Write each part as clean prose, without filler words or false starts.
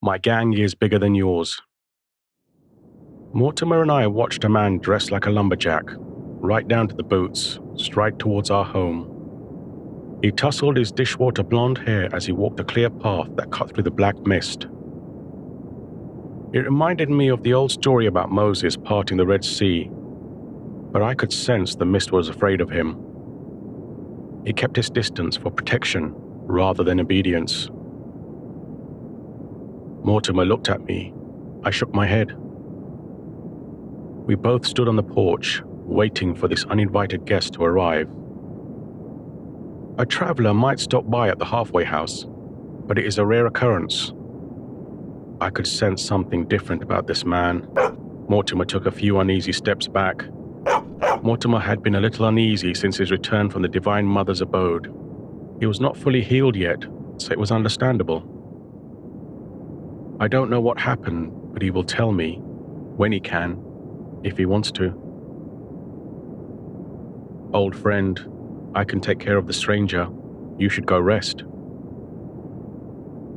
My gang is bigger than yours. Mortimer and I watched a man dressed like a lumberjack, right down to the boots, stride towards our home. He tousled his dishwater blonde hair as he walked a clear path that cut through the black mist. It reminded me of the old story about Moses parting the Red Sea, but I could sense the mist was afraid of him. He kept his distance for protection rather than obedience. Mortimer looked at me. I shook my head. We both stood on the porch, waiting for this uninvited guest to arrive. A traveler might stop by at the halfway house, but it is a rare occurrence. I could sense something different about this man. Mortimer took a few uneasy steps back. Mortimer had been a little uneasy since his return from the Divine Mother's abode. He was not fully healed yet, so it was understandable. I don't know what happened, but he will tell me, when he can, if he wants to. Old friend, I can take care of the stranger. You should go rest.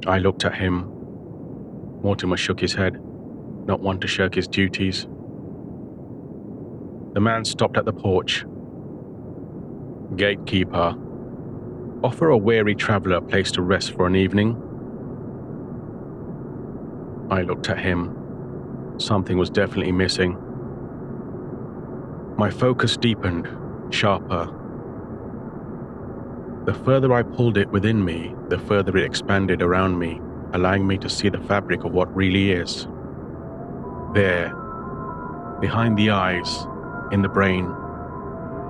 I looked at him. Mortimer shook his head, not one to shirk his duties. The man stopped at the porch. Gatekeeper, offer a weary traveler a place to rest for an evening. I looked at him. Something was definitely missing. My focus deepened, sharper. The further I pulled it within me, the further it expanded around me, allowing me to see the fabric of what really is. There, behind the eyes, in the brain,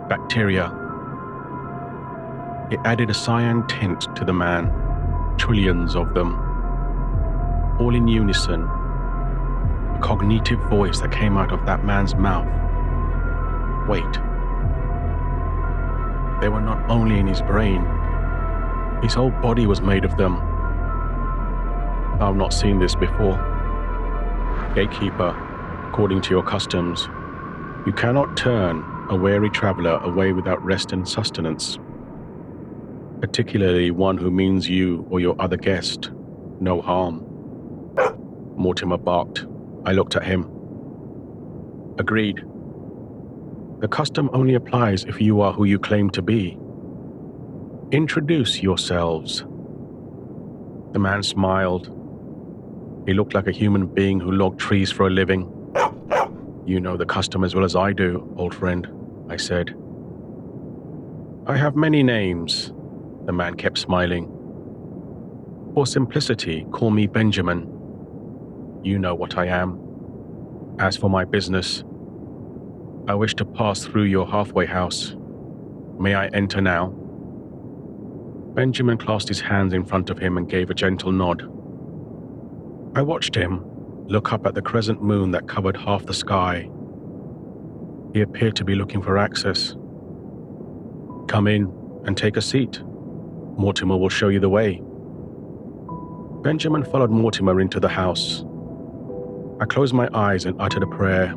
bacteria. It added a cyan tint to the man, trillions of them, all in unison. A cognitive voice that came out of that man's mouth. Wait. They were not only in his brain, his whole body was made of them. I've not seen this before. Gatekeeper, according to your customs, you cannot turn a weary traveler away without rest and sustenance, particularly one who means you or your other guest no harm. Mortimer barked. I looked at him. Agreed. The custom only applies if you are who you claim to be. Introduce yourselves. The man smiled. He looked like a human being who logged trees for a living. You know the custom as well as I do, old friend, I said. I have many names, the man kept smiling. For simplicity, call me Benjamin. You know what I am. As for my business, I wish to pass through your halfway house. May I enter now? Benjamin clasped his hands in front of him and gave a gentle nod. I watched him look up at the crescent moon that covered half the sky. He appeared to be looking for access. Come in and take a seat. Mortimer will show you the way. Benjamin followed Mortimer into the house. I closed my eyes and uttered a prayer.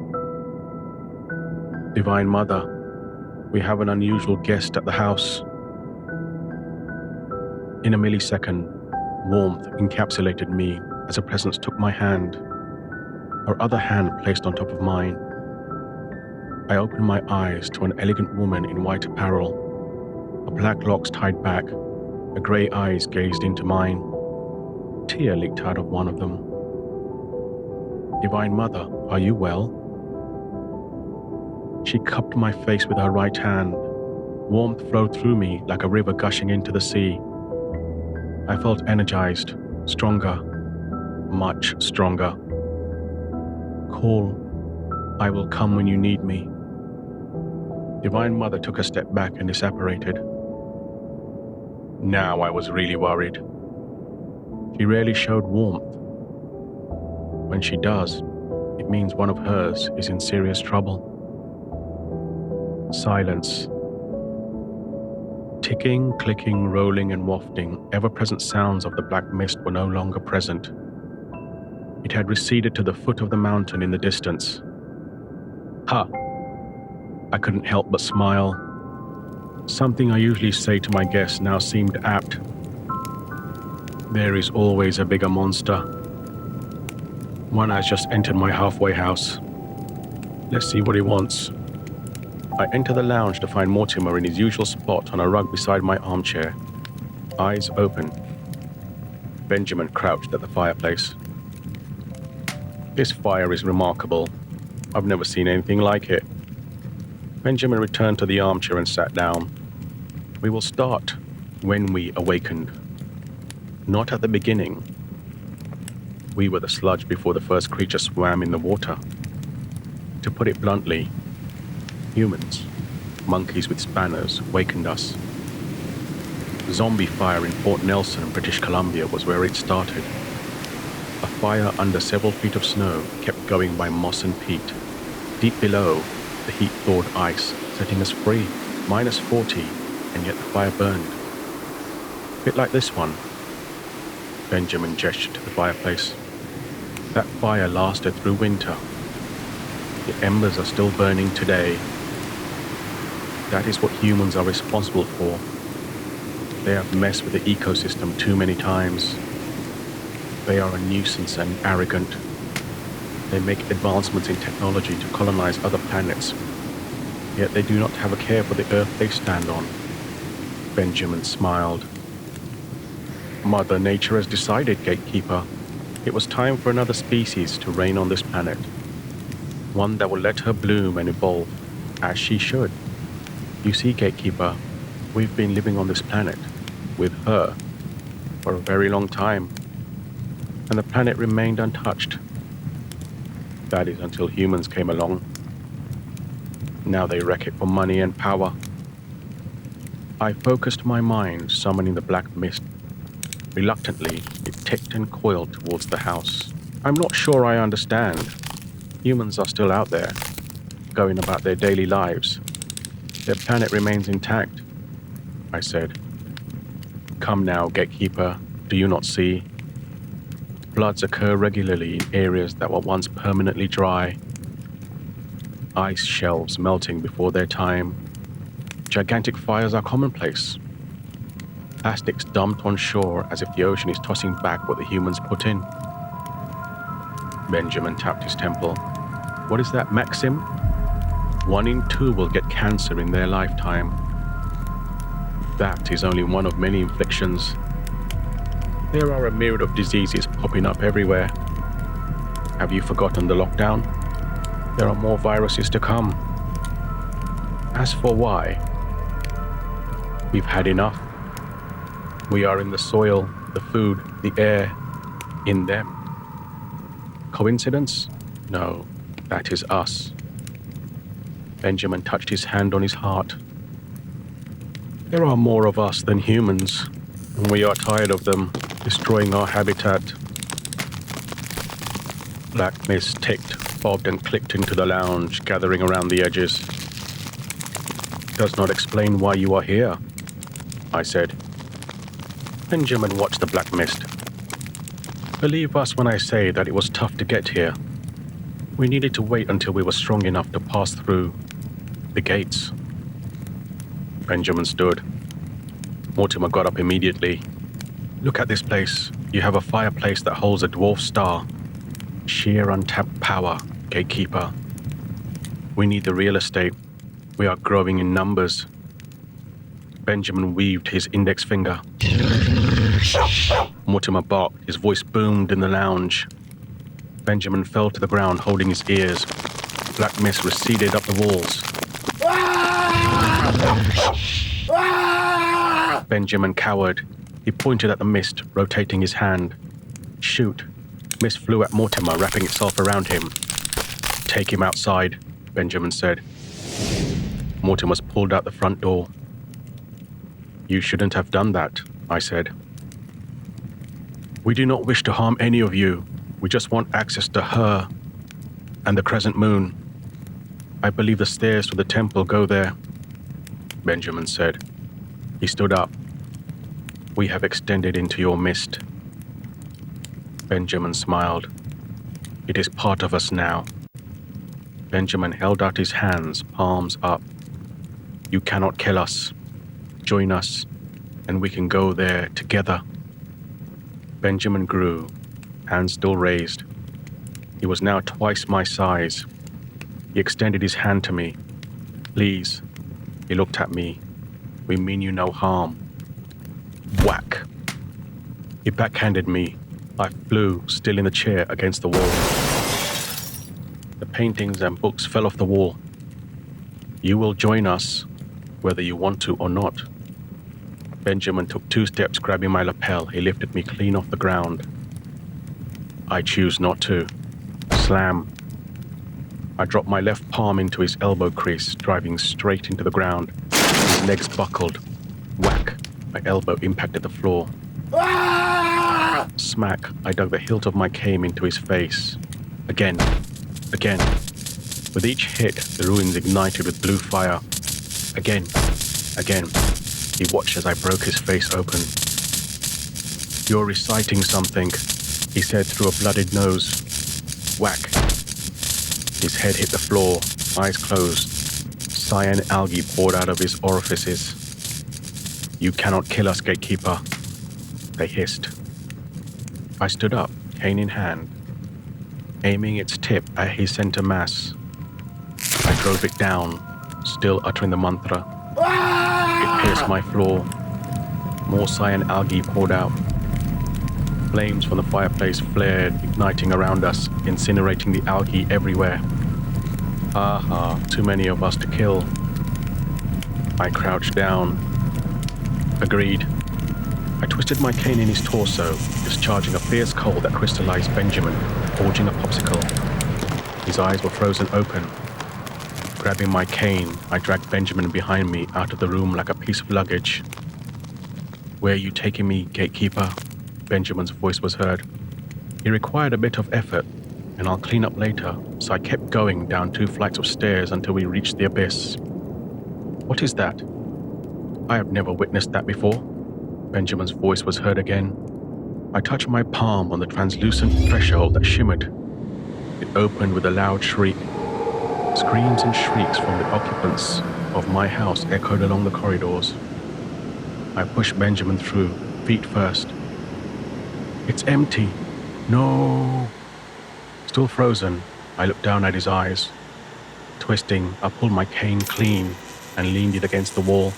Divine Mother, we have an unusual guest at the house. In a millisecond, warmth encapsulated me as a presence took my hand, her other hand placed on top of mine. I opened my eyes to an elegant woman in white apparel, her black locks tied back, her grey eyes gazed into mine. A tear leaked out of one of them. Divine Mother, are you well? She cupped my face with her right hand. Warmth flowed through me like a river gushing into the sea. I felt energized, stronger, much stronger. Call, I will come when you need me. Divine Mother took a step back and disapparated. Now I was really worried. She rarely showed warmth. When she does, it means one of hers is in serious trouble. Silence. Ticking, clicking, rolling, and wafting, ever-present sounds of the black mist were no longer present. It had receded to the foot of the mountain in the distance. Ha! I couldn't help but smile. Something I usually say to my guests now seemed apt. There is always a bigger monster. One has just entered my halfway house. Let's see what he wants. I enter the lounge to find Mortimer in his usual spot on a rug beside my armchair, eyes open. Benjamin crouched at the fireplace. This fire is remarkable. I've never seen anything like it. Benjamin returned to the armchair and sat down. We will start when we awakened. Not at the beginning. We were the sludge before the first creature swam in the water. To put it bluntly, humans, monkeys with spanners, wakened us. Zombie fire in Fort Nelson, British Columbia was where it started. A fire under several feet of snow kept going by moss and peat. Deep below, the heat thawed ice, setting us free, -40, and yet the fire burned. A bit like this one. Benjamin gestured to the fireplace. That fire lasted through winter. The embers are still burning today. That is what humans are responsible for. They have messed with the ecosystem too many times. They are a nuisance and arrogant. They make advancements in technology to colonize other planets, yet they do not have a care for the Earth they stand on. Benjamin smiled. Mother Nature has decided, Gatekeeper. It was time for another species to reign on this planet. One that will let her bloom and evolve, as she should. You see, Gatekeeper, we've been living on this planet, with her, for a very long time, and the planet remained untouched. That is until humans came along. Now they wreck it for money and power. I focused my mind, summoning the black mist. Reluctantly, it ticked and coiled towards the house. I'm not sure I understand. Humans are still out there, going about their daily lives. Their planet remains intact, I said. Come now, Gatekeeper, do you not see? Floods occur regularly in areas that were once permanently dry. Ice shelves melting before their time. Gigantic fires are commonplace. Plastics dumped on shore as if the ocean is tossing back what the humans put in. Benjamin tapped his temple. What is that maxim? 1 in 2 will get cancer in their lifetime. That is only one of many inflictions. There are a myriad of diseases popping up everywhere. Have you forgotten the lockdown? There are more viruses to come. As for why, we've had enough. We are in the soil, the food, the air, in them. Coincidence? No, that is us. Benjamin touched his hand on his heart. There are more of us than humans, and we are tired of them destroying our habitat. Black mist ticked, bobbed and clicked into the lounge, gathering around the edges. Does not explain why you are here, I said. Benjamin watched the black mist. Believe us when I say that it was tough to get here. We needed to wait until we were strong enough to pass through the gates. Benjamin stood. Mortimer got up immediately. Look at this place. You have a fireplace that holds a dwarf star. Sheer untapped power, Gatekeeper. We need the real estate. We are growing in numbers. Benjamin weaved his index finger. Mortimer barked. His voice boomed in the lounge. Benjamin fell to the ground, holding his ears. Black mist receded up the walls. Benjamin cowered. He pointed at the mist, rotating his hand. Shoot. Mist flew at Mortimer, wrapping itself around him. Take him outside, Benjamin said. Mortimer pulled out the front door. You shouldn't have done that, I said. We do not wish to harm any of you. We just want access to her and the crescent moon. I believe the stairs to the temple go there, Benjamin said. He stood up. We have extended into your mist. Benjamin smiled. It is part of us now. Benjamin held out his hands, palms up. You cannot kill us. Join us, and we can go there together. Benjamin grew, hands still raised. He was now twice my size. He extended his hand to me. "Please." He looked at me. "We mean you no harm." Whack. He backhanded me. I flew, still in the chair, against the wall. The paintings and books fell off the wall. "You will join us, whether you want to or not." Benjamin took 2 steps, grabbing my lapel. He lifted me clean off the ground. "I choose not to." Slam. I dropped my left palm into his elbow crease, driving straight into the ground. His legs buckled. Whack. My elbow impacted the floor. Smack. I dug the hilt of my cane into his face. Again. Again. With each hit, the ruins ignited with blue fire. Again. Again. He watched as I broke his face open. "You're reciting something," he said through a bloodied nose. Whack. His head hit the floor, eyes closed. Cyan algae poured out of his orifices. "You cannot kill us, gatekeeper," they hissed. I stood up, cane in hand, aiming its tip at his center mass. I drove it down, still uttering the mantra. It pierced my floor. More cyan algae poured out. Flames from the fireplace flared, igniting around us, incinerating the algae everywhere. Aha, too many of us to kill. I crouched down. Agreed. I twisted my cane in his torso, discharging a fierce cold that crystallized Benjamin, forging a popsicle. His eyes were frozen open. Grabbing my cane, I dragged Benjamin behind me out of the room like a piece of luggage. "Where are you taking me, gatekeeper?" Benjamin's voice was heard. He required a bit of effort, and I'll clean up later, so I kept going down 2 flights of stairs until we reached the abyss. "What is that? I have never witnessed that before." Benjamin's voice was heard again. I touched my palm on the translucent threshold that shimmered. It opened with a loud shriek. Screams and shrieks from the occupants of my house echoed along the corridors. I pushed Benjamin through, feet first. "It's empty. No." Still frozen, I looked down at his eyes. Twisting, I pulled my cane clean and leaned it against the wall.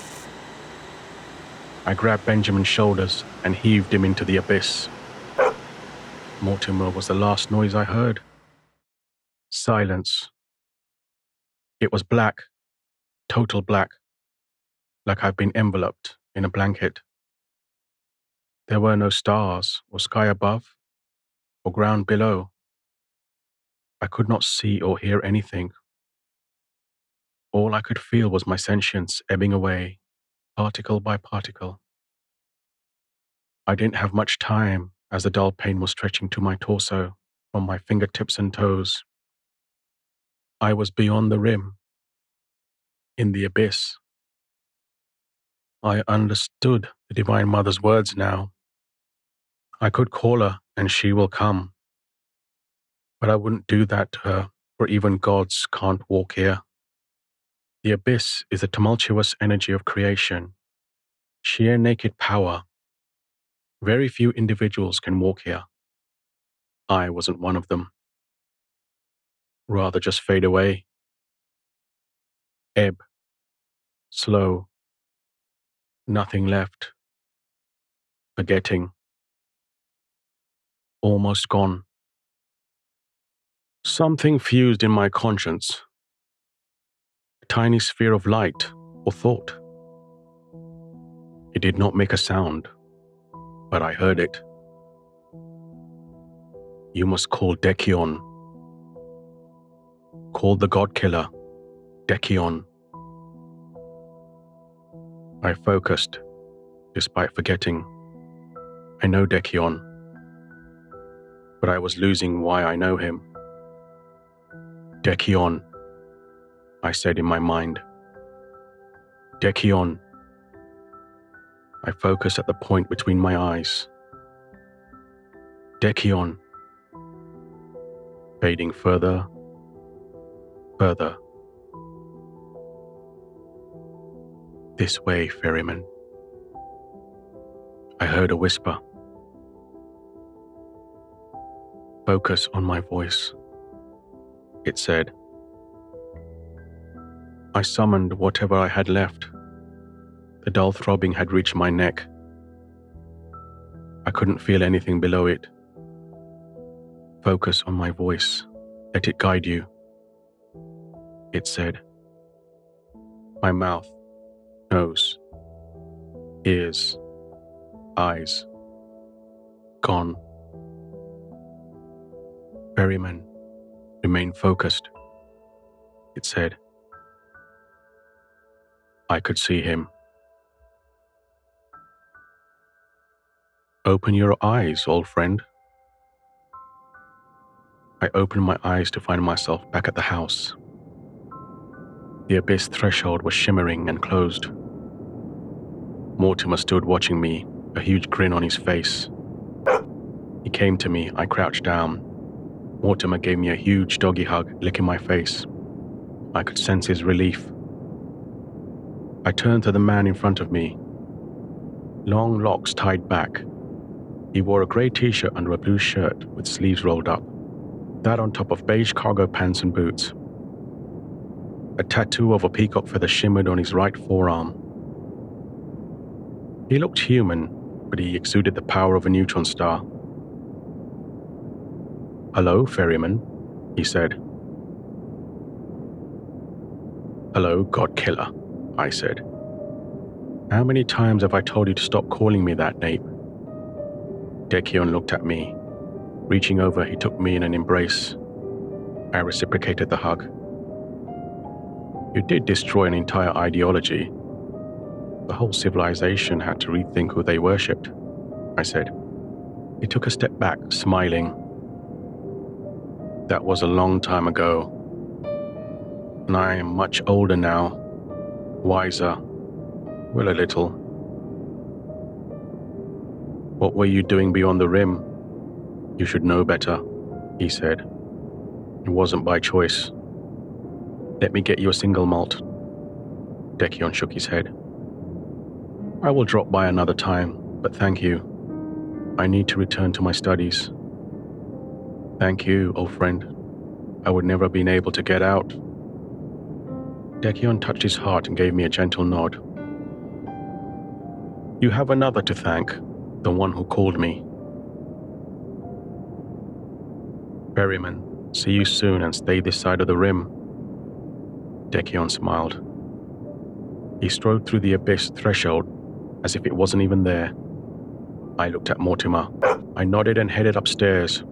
I grabbed Benjamin's shoulders and heaved him into the abyss. Mortimer was the last noise I heard. Silence. It was black, total black, like I've been enveloped in a blanket. There were no stars or sky above or ground below. I could not see or hear anything. All I could feel was my sentience ebbing away, particle by particle. I didn't have much time as the dull pain was stretching to my torso from my fingertips and toes. I was beyond the rim, in the abyss. I understood the Divine Mother's words now. I could call her and she will come. But I wouldn't do that to her, for even gods can't walk here. The abyss is the tumultuous energy of creation, sheer naked power. Very few individuals can walk here. I wasn't one of them. Rather just fade away. Ebb. Slow. Nothing left. Forgetting. Almost gone. Something fused in my conscience. A tiny sphere of light or thought. It did not make a sound, but I heard it. "You must call Decion. Call the God Killer, Decion." I focused, despite forgetting. I know Decion, but I was losing why I know him. "Decion," I said in my mind. "Decion." I focused at the point between my eyes. "Decion." Fading further, further. "This way, ferryman." I heard a whisper. Focus on my voice. it said. I summoned whatever I had left. The dull throbbing had reached my neck. I couldn't feel anything below it. Focus on my voice. Let it guide you, it said. My mouth, nose, ears, eyes, gone. Ferryman, remain focused, it said. I could see him. Open your eyes, old friend. I opened my eyes to find myself back at the house. The abyss threshold was shimmering and closed. Mortimer stood watching me, a huge grin on his face. He came to me, I crouched down. Mortimer gave me a huge doggy hug, licking my face. I could sense his relief. I turned to the man in front of me. Long locks tied back. He wore a grey t-shirt under a blue shirt with sleeves rolled up. That on top of beige cargo pants and boots. A tattoo of a peacock feather shimmered on his right forearm. He looked human, but he exuded the power of a neutron star. Hello, ferryman, he said. Hello, God Killer, I said. How many times have I told you to stop calling me that, Nape? Dekion looked at me. Reaching over, he took me in an embrace. I reciprocated the hug. You did destroy an entire ideology. The whole civilization had to rethink who they worshipped, I said. He took a step back, smiling. That was a long time ago. And I am much older now, wiser, well, a little. What were you doing beyond the rim? You should know better, he said. It wasn't by choice. Let me get you a single malt. Dekion shook his head. I will drop by another time, but thank you. I need to return to my studies. Thank you, old friend. I would never have been able to get out. Dekion touched his heart and gave me a gentle nod. You have another to thank, the one who called me. Ferryman, see you soon and stay this side of the rim. Dekion smiled. He strode through the abyss threshold as if it wasn't even there. I looked at Mortimer. I nodded and headed upstairs.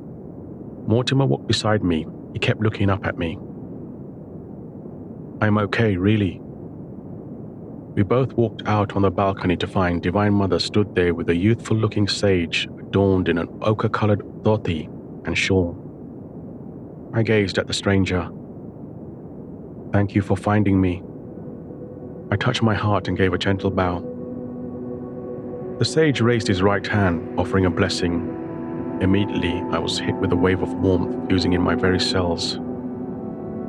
Mortimer walked beside me. He kept looking up at me. I'm okay, really. We both walked out on the balcony to find Divine Mother stood there with a youthful-looking sage adorned in an ochre-colored dhoti and shawl. I gazed at the stranger. Thank you for finding me. I touched my heart and gave a gentle bow. The sage raised his right hand, offering a blessing. Immediately, I was hit with a wave of warmth fusing in my very cells.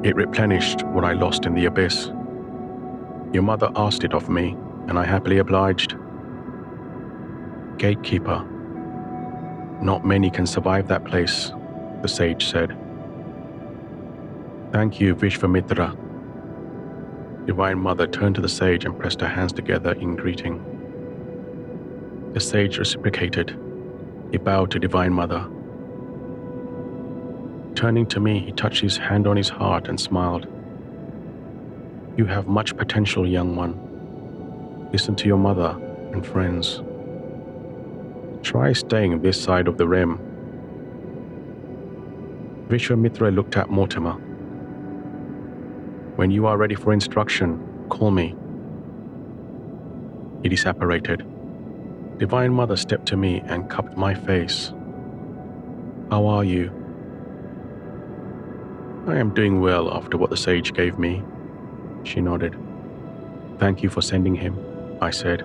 It replenished what I lost in the abyss. Your mother asked it of me, and I happily obliged. Gatekeeper. Not many can survive that place, the sage said. Thank you, Vishvamitra. Divine Mother turned to the sage and pressed her hands together in greeting. The sage reciprocated. He bowed to Divine Mother. Turning to me, he touched his hand on his heart and smiled. You have much potential, young one. Listen to your mother and friends. Try staying this side of the rim. Vishwamitra looked at Mortimer. When you are ready for instruction, call me. He disapparated. Divine Mother stepped to me and cupped my face. How are you? I am doing well after what the sage gave me. She nodded. Thank you for sending him, I said.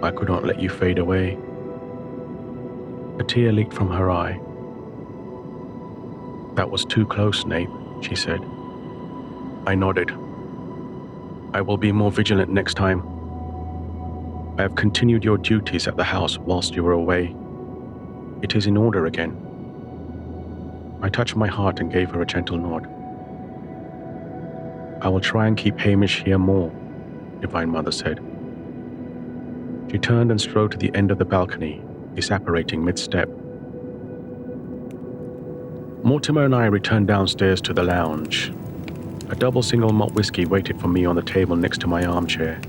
I could not let you fade away. A tear leaked from her eye. That was too close, Nape, she said. I nodded. I will be more vigilant next time. I have continued your duties at the house whilst you were away. It is in order again. I touched my heart and gave her a gentle nod. I will try and keep Hamish here more, Divine Mother said. She turned and strode to the end of the balcony, disapparating mid-step. Mortimer and I returned downstairs to the lounge. A double single malt whiskey waited for me on the table next to my armchair.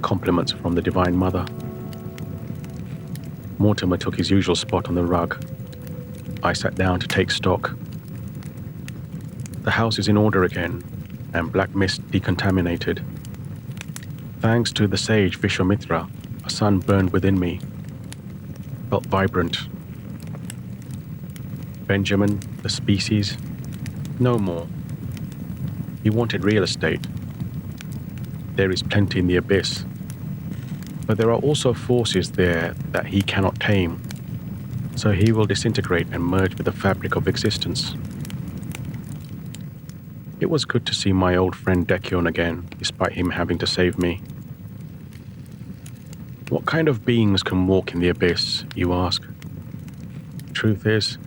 Compliments from the Divine Mother. Mortimer took his usual spot on the rug. I sat down to take stock. The house is in order again, and black mist decontaminated. Thanks to the sage Vishwamitra, a sun burned within me. Felt vibrant. Benjamin, the species, no more. He wanted real estate. There is plenty in the abyss. But there are also forces there that he cannot tame, so he will disintegrate and merge with the fabric of existence. It was good to see my old friend Decion again, despite him having to save me. What kind of beings can walk in the abyss, you ask? Truth is,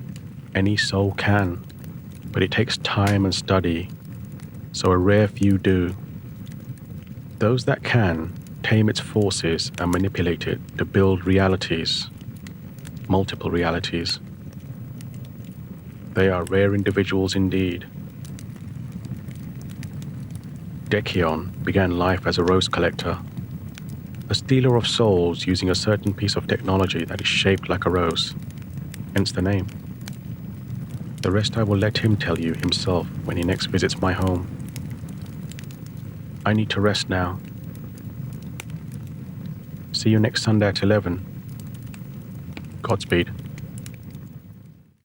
any soul can, but it takes time and study, so a rare few do. Those that can tame its forces and manipulate it to build realities, multiple realities. They are rare individuals indeed. Decion began life as a rose collector, a stealer of souls using a certain piece of technology that is shaped like a rose, hence the name. The rest I will let him tell you himself when he next visits my home. I need to rest now. See you next Sunday at 11. Godspeed.